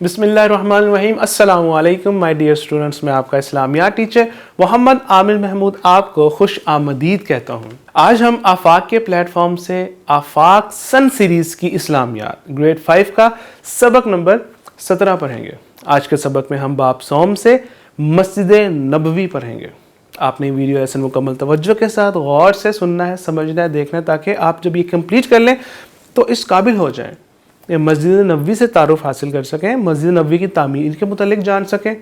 बिस्मिल्लाहिर्रहमानिर्रहीम। अस्सलाम वालेकुम माय डियर स्टूडेंट्स। मैं आपका इस्लामियात टीचर मोहम्मद आमिर महमूद आपको खुश आमदीद कहता हूँ। आज हम आफाक के प्लेटफॉर्म से आफाक सन सीरीज़ की इस्लामियात ग्रेड 5 का सबक नंबर 17 पढ़ेंगे। आज के सबक में हम बाब सौम से मस्जिद नबवी पढ़ेंगे। आपने वीडियो लेसन मुकम्मल तवज्जो के साथ गौर से सुनना है, समझना है, देखना है, ताकि आप जब ये कंप्लीट कर लें तो इस काबिल हो जाएं मस्जिद नबवी से तारुफ हासिल कर सकें, मस्जिद नबवी की तामीर के मुतालिक जान सकें,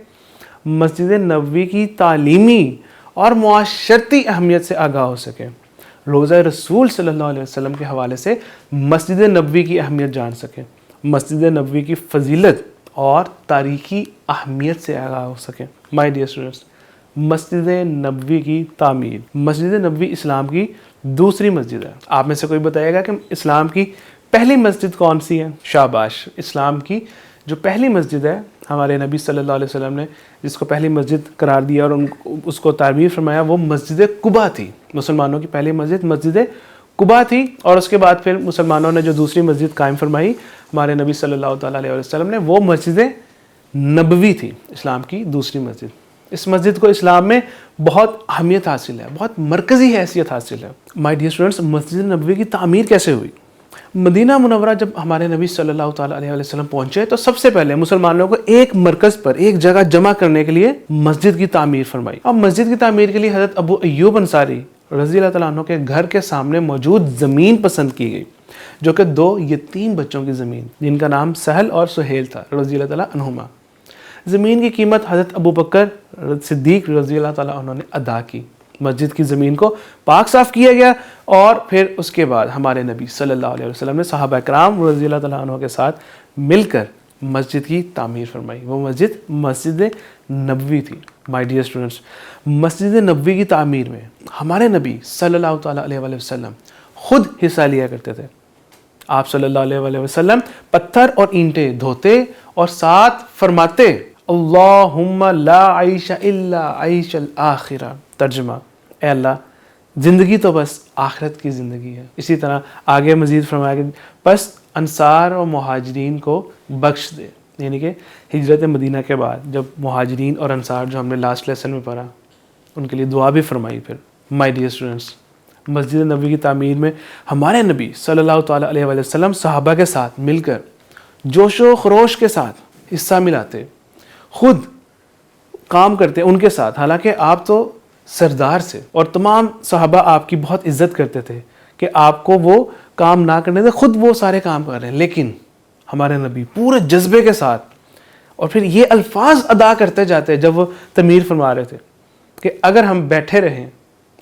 मस्जिद नबवी की तालीमी और मुआशरती अहमियत से आगाह हो सकें, रोज़ा रसूल सल्लल्लाहु अलैहि वसल्लम के हवाले से मस्जिद नबवी की अहमियत जान सकें, मस्जिद नबवी की फजीलत और तारीख़ी अहमियत से आगाह हो सकें। माय डियर स्टूडेंट्स, मस्जिद नबवी की तामीर। मस्जिद नबवी इस्लाम की दूसरी मस्जिद है। आप में से कोई बताएगा कि इस्लाम की पहली मस्जिद कौन सी है? शाबाश। इस्लाम की जो पहली मस्जिद है, हमारे नबी सल्लल्लाहु अलैहि वसल्लम ने जिसको पहली मस्जिद करार दिया और उसको ताबीर फरमाया, वो मस्जिद कुबा थी। मुसलमानों की पहली मस्जिद मस्जिद कुबा थी। और उसके बाद फिर मुसलमानों ने जो दूसरी मस्जिद कायम फरमाई हमारे नबी सल्लल्लाहु अलैहि वसल्लम ने, वो मस्जिद नबवी थी, इस्लाम की दूसरी मस्जिद। इस मस्जिद को इस्लाम में बहुत अहमियत हासिल है, बहुत मरकज़ी हैसियत हासिल है। माय डियर स्टूडेंट्स, मस्जिद नबवी की तामीर कैसे हुई? मदीना मुनव्वरा जब हमारे नबी सल्लल्लाहु अलैहि वसल्लम पहुंचे तो सबसे पहले मुसलमानों को एक मरकज़ पर, एक जगह जमा करने के लिए मस्जिद की तामीर फरमाई। अब मस्जिद की तामीर के लिए हज़रत अबू अय्यूब अंसारी रज़ी अल्लाह तआला अन्हु के घर के सामने मौजूद ज़मीन पसंद की गई, जो कि 2 यतीम बच्चों की ज़मीन, जिनका नाम सहल और सुहेल था रज़ी अल्लाह तआला अन्हुमा। ज़मीन की कीमत हज़रत अबू बकर सिद्दीक़ रज़ी अल्लाह तआला अन्हु ने अदा की। मस्जिद की ज़मीन को पाक साफ़ किया गया और फिर उसके बाद हमारे नबी सल्लल्लाहु अलैहि वसल्लम ने सहाबा कराम रज़ी अल्लाह तआला अन्हुम के साथ मिलकर मस्जिद की तामीर फरमाई। वो मस्जिद मस्जिद नबवी थी। माय डियर स्टूडेंट्स, मस्जिद नबवी की तामीर में हमारे नबी सल्लल्लाहु अलैहि वसल्लम खुद हिस्सा लिया करते थे। आप सल्लल्लाहु अलैहि वसल्लम पत्थर और ईंटें धोते और साथ फरमाते, अल्लाहुम्मा ला आइशा इल्ला आइशल आखिरा। तर्जुमा, ए अल्लाह, ज़िंदगी तो बस आखिरत की ज़िंदगी है। इसी तरह आगे मज़ीद फरमाया कि बस अंसार और मुहाजिरीन को बख्श दे, यानी कि हिजरत मदीना के बाद जब मुहाजिरीन और अंसार, जो हमने लास्ट लेसन में पढ़ा, उनके लिए दुआ भी फरमाई। फिर माय डियर स्टूडेंट्स, मस्जिद नबवी की तामीर में हमारे नबी सल्लल्लाहु अलैहि वसल्लम सहाबा के साथ मिलकर जोशो खरोश के साथ हिस्सा मिलाते, खुद काम करते उनके साथ। हालांकि आप तो सरदार से और तमाम सहाबा आपकी बहुत इज्जत करते थे कि आपको वो काम ना करने दे, खुद वो सारे काम कर रहे हैं, लेकिन हमारे नबी पूरे जज्बे के साथ और फिर ये अल्फाज अदा करते जाते जब वो तमीर फरमा रहे थे कि अगर हम बैठे रहें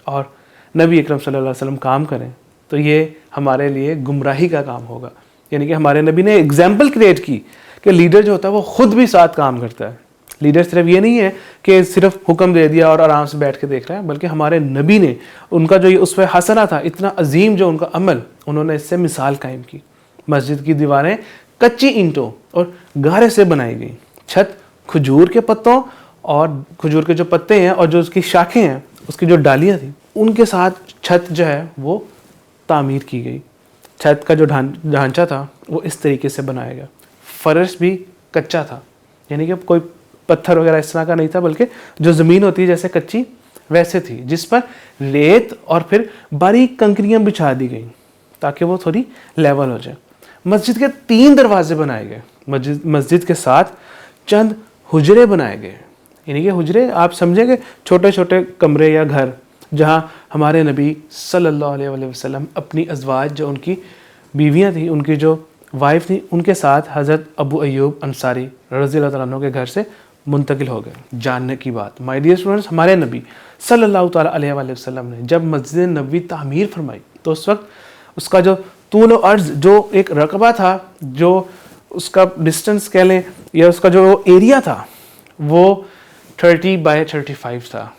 और नबी अकरम सल्लल्लाहु अलैहि वसल्लम काम करें तो ये हमारे लिए गुमराही का काम होगा। यानी कि हमारे नबी ने एग्जाम्पल क्रिएट की कि लीडर जो होता है वो खुद भी साथ काम करता है। लीडर सिर्फ ये नहीं है कि सिर्फ हुक्म दे दिया और आराम से बैठ के देख रहा है, बल्कि हमारे नबी ने उनका जो ये उस पर हसना था, इतना अजीम जो उनका अमल, उन्होंने इससे मिसाल कायम की। मस्जिद की दीवारें कच्ची ईंटों और गारे से बनाई गई, छत खजूर के पत्तों और खजूर के जो पत्ते हैं और जो उसकी शाखें हैं, उसकी जो डालियाँ थी, उनके साथ छत जो है वो तामीर की गई। छत का जो ढांचा था वो इस तरीके से बनाया गया। फर्श भी कच्चा था, यानी कि कोई पत्थर वगैरह इस तरह का नहीं था, बल्कि जो ज़मीन होती है जैसे कच्ची वैसे थी, जिस पर रेत और फिर बारीक कंकरियाँ बिछा दी गई ताकि वो थोड़ी लेवल हो जाए। मस्जिद के 3 दरवाजे बनाए गए। मस्जिद के साथ चंद हुजरे बनाए गए, यानी कि हुजरे आप समझेंगे छोटे छोटे कमरे या घर, जहाँ हमारे नबी सल्लल्लाहु अलैहि वसल्लम अपनी अज़वाज, जो उनकी बीवियाँ थी, उनकी जो वाइफ थी, उनके साथ हज़रत अबू अय्यूब अंसारी रज़ी अल्लाह तआला अन्हु के घर से मुंतकिल हो गए। जानने की बात, माय डियर स्टूडेंट्स, हमारे नबी सल्लल्लाहु अलैहि वसल्लम ने जब मस्जिद नबवी तामीर फरमाई तो उस वक्त उसका जो तूल और अर्ज़, जो एक रकबा था, जो उसका डिस्टेंस कह लें या उसका जो एरिया था, वो 30 बाय 35 था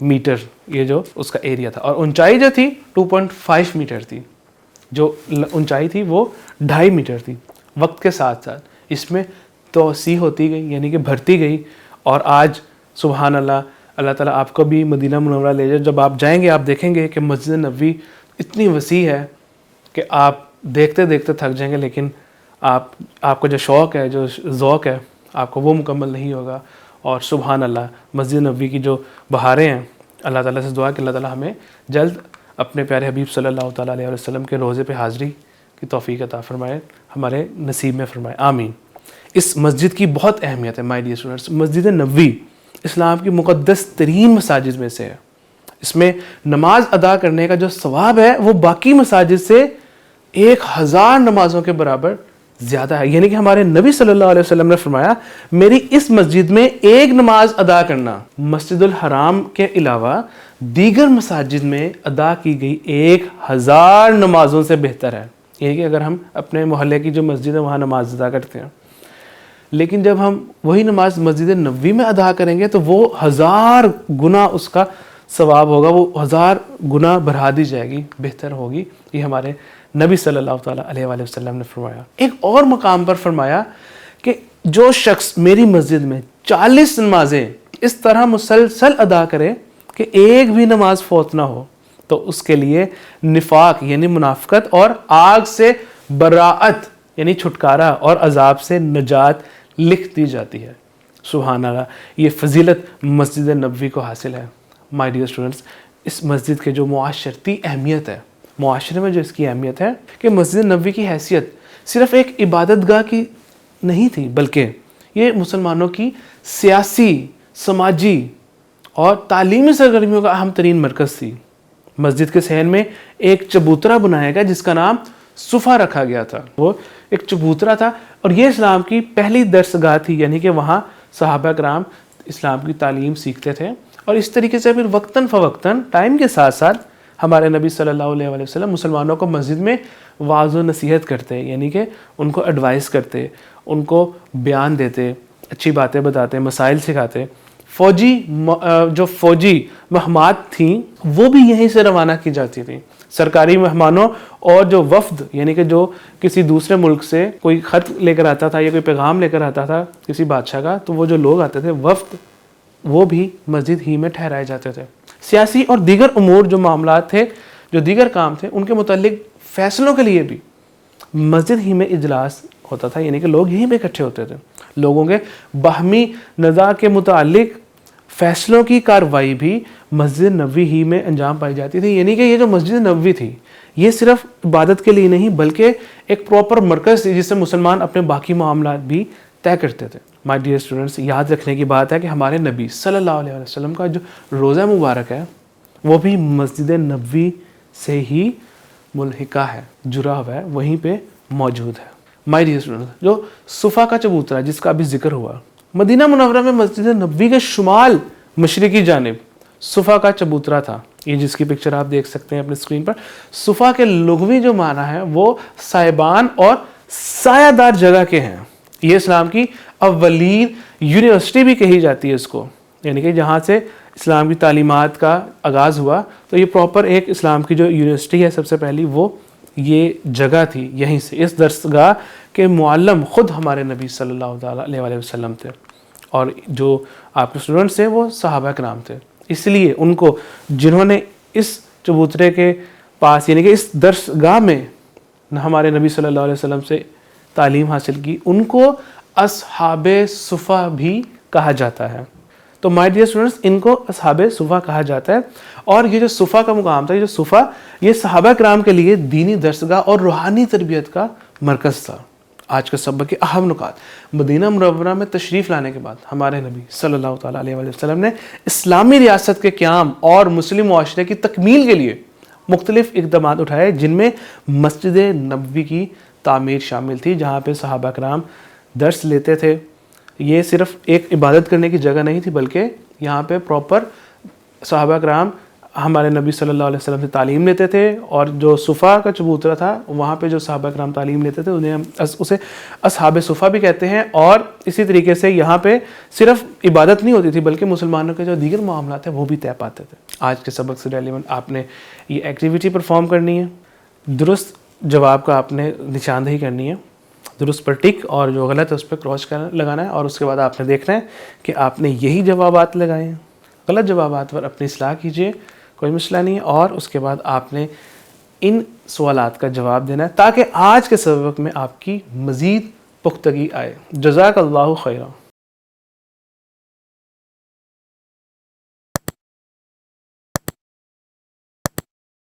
मीटर, ये जो उसका एरिया था। और ऊंचाई जो थी 2.5 मीटर थी, जो ऊंचाई थी वो 2.5 मीटर थी। वक्त के साथ साथ इसमें तोसी होती गई, यानी कि भरती गई। और आज सुबहान अल्लाह, अल्लाह ताला आपको भी मदीना मुनव्वरा ले जाए। जब आप जाएंगे आप देखेंगे कि मस्जिद नबवी इतनी वसी है कि आप देखते देखते थक जाएंगे, लेकिन आपको जो शौक़ है, जो ज़ौक़ है, آپ کو وہ مکمل نہیں ہوگا. اور سبحان اللہ, مسجد نبوی کی جو بہاریں ہیں, اللہ تعالیٰ سے دعا کہ اللہ تعالیٰ ہمیں جلد اپنے پیارے حبیب صلی اللہ تعالیٰ علیہ وسلم کے روضے پہ حاضری کی توفیق عطا فرمائے, ہمارے نصیب میں فرمائے, آمین. اس مسجد کی بہت اہمیت ہے my dear students. Masjid Nabawi اسلام کی مقدس ترین مساجد میں سے ہے. اس میں نماز ادا کرنے کا جو ثواب ہے وہ باقی مساجد سے 1000 نمازوں کے برابر زیادہ ہے. یعنی کہ ہمارے نبی صلی اللہ علیہ وسلم نے فرمایا میری اس مسجد میں ایک نماز ادا کرنا مسجد الحرام کے علاوہ دیگر مساجد میں ادا کی گئی 1000 نمازوں سے بہتر ہے. یعنی کہ اگر ہم اپنے محلے کی جو مسجد ہے وہاں نماز ادا کرتے ہیں, لیکن جب ہم وہی نماز مسجد نبوی میں ادا کریں گے تو وہ 1000 گنا اس کا ثواب ہوگا, وہ 1000 گنا بڑھا دی جائے گی, بہتر ہوگی. یہ ہمارے نبی صلی اللہ تعالیٰ علیہ وآلہ وسلم نے فرمایا. ایک اور مقام پر فرمایا کہ جو شخص میری مسجد میں 40 نمازیں اس طرح مسلسل ادا کرے کہ ایک بھی نماز فوت نہ ہو تو اس کے لیے نفاق یعنی منافقت اور آگ سے براءت یعنی چھٹکارا اور عذاب سے نجات لکھ دی جاتی ہے. سبحان اللہ, یہ فضیلت مسجد نبوی کو حاصل ہے. مائی ڈیئر اسٹوڈنٹس, اس مسجد کے جو معاشرتی اہمیت ہے, معاشرے میں جو اس کی اہمیت ہے کہ مسجد نبوی کی حیثیت صرف ایک عبادت گاہ کی نہیں تھی, بلکہ یہ مسلمانوں کی سیاسی, سماجی اور تعلیمی سرگرمیوں کا اہم ترین مرکز تھی. مسجد کے صحن میں ایک چبوترا بنایا گیا جس کا نام صفا رکھا گیا تھا. وہ ایک چبوترا تھا اور یہ اسلام کی پہلی درسگاہ تھی, یعنی کہ وہاں صحابہ کرام اسلام کی تعلیم سیکھتے تھے. اور اس طریقے سے پھر وقتاً فوقتاً ٹائم کے ساتھ ساتھ ہمارے نبی صلی اللہ علیہ وآلہ وسلم مسلمانوں کو مسجد میں واعظ و نصیحت کرتے, یعنی کہ ان کو ایڈوائز کرتے, ان کو بیان دیتے, اچھی باتیں بتاتے, مسائل سکھاتے. جو فوجی مہمات تھیں وہ بھی یہیں سے روانہ کی جاتی تھیں. سرکاری مہمانوں اور جو وفد یعنی کہ جو کسی دوسرے ملک سے کوئی خط لے کر آتا تھا یا کوئی پیغام لے کر آتا تھا کسی بادشاہ کا, تو وہ جو لوگ آتے تھے وفد, وہ بھی مسجد ہی میں ٹھہرائے جاتے تھے. سیاسی اور دیگر امور جو معاملات تھے, جو دیگر کام تھے, ان کے متعلق فیصلوں کے لیے بھی مسجد ہی میں اجلاس ہوتا تھا, یعنی کہ لوگ یہیں پہ اکٹھے ہوتے تھے. لوگوں کے باہمی نزاع کے متعلق فیصلوں کی کارروائی بھی مسجد نبوی ہی میں انجام پائی جاتی تھی. یعنی کہ یہ جو مسجد نبوی تھی یہ صرف عبادت کے لیے نہیں بلکہ ایک پراپر مرکز تھی جس سے مسلمان اپنے باقی معاملات بھی طے کرتے تھے. مائی ڈیئر اسٹوڈنٹس, یاد رکھنے کی بات ہے کہ ہمارے نبی صلی اللہ علیہ وسلم کا جو روزہ مبارک ہے وہ بھی مسجد نبوی سے ہی ملحقہ ہے, جڑا ہوا ہے, وہیں پہ موجود ہے. مائی ڈیئر اسٹوڈنٹس, جو صفا کا چبوترا جس کا ابھی ذکر ہوا, مدینہ منورہ میں مسجد نبوی کے شمال مشرقی جانب صفا کا چبوترا تھا. یہ جس کی پکچر آپ دیکھ سکتے ہیں اپنے اسکرین پر. صفا کے لغوی جو معنی ہے وہ صاحبان اور سایہ دار جگہ کے ہیں. یہ اسلام کی اولین یونیورسٹی بھی کہی جاتی ہے اس کو, یعنی کہ جہاں سے اسلام کی تعلیمات کا آغاز ہوا تو یہ پراپر ایک اسلام کی جو یونیورسٹی ہے سب سے پہلی وہ یہ جگہ تھی. یہیں سے اس درسگاہ کے معلم خود ہمارے نبی صلی اللہ تعالیٰ علیہ وآلہ وسلم تھے, اور جو آپ کے اسٹوڈنٹس تھے وہ صحابہ کرام تھے. اس لیے ان کو جنہوں نے اس چبوترے کے پاس یعنی کہ اس درسگاہ میں ہمارے نبی صلی اللہ علیہ وسلم سے تعلیم حاصل کی, ان کو اصحاب صفا بھی کہا جاتا ہے. تو مائی ڈیئر اسٹوڈنٹس, ان کو اصحاب صفا کہا جاتا ہے. اور یہ جو صفا کا مقام تھا, یہ جو صفا یہ صحابہ کرام کے لیے دینی درسگاہ اور روحانی تربیت کا مرکز تھا. آج کے سبق کے اہم نکات. مدینہ منورہ میں تشریف لانے کے بعد ہمارے نبی صلی اللہ تعالیٰ علیہ وآلہ وسلم نے اسلامی ریاست کے قیام اور مسلم معاشرے کی تکمیل کے لیے مختلف اقدامات اٹھائے, جن میں مسجد نبوی کی تعمیر شامل تھی جہاں پہ صحابہ کرام درس لیتے تھے. یہ صرف ایک عبادت کرنے کی جگہ نہیں تھی بلکہ یہاں پہ پراپر صحابہ کرام ہمارے نبی صلی اللہ علیہ وسلم سے تعلیم لیتے تھے. اور جو صفا کا چبوترا تھا وہاں پہ جو صحابہ کرام تعلیم لیتے تھے انہیں ہم اسے اصحاب صفا بھی کہتے ہیں. اور اسی طریقے سے یہاں پہ صرف عبادت نہیں ہوتی تھی بلکہ مسلمانوں کے جو دیگر معاملات ہیں وہ بھی طے پاتے تھے. آج کے سبق سے ریلیونٹ آپ نے یہ ایکٹیویٹی پرفارم کرنی ہے. درست جواب کا آپ نے نشاندہی کرنی ہے, درست پر ٹک, اور جو غلط ہے اس پہ کراس لگانا ہے. اور اس کے بعد آپ نے دیکھنا ہے کہ آپ نے یہی جوابات لگائے ہیں. غلط جوابات پر اپنی اصلاح کیجیے, کوئی مسئلہ نہیں ہے. اور اس کے بعد آپ نے ان سوالات کا جواب دینا ہے تاکہ آج کے سبق میں آپ کی مزید پختگی آئے. جزاک اللہ خیرہ.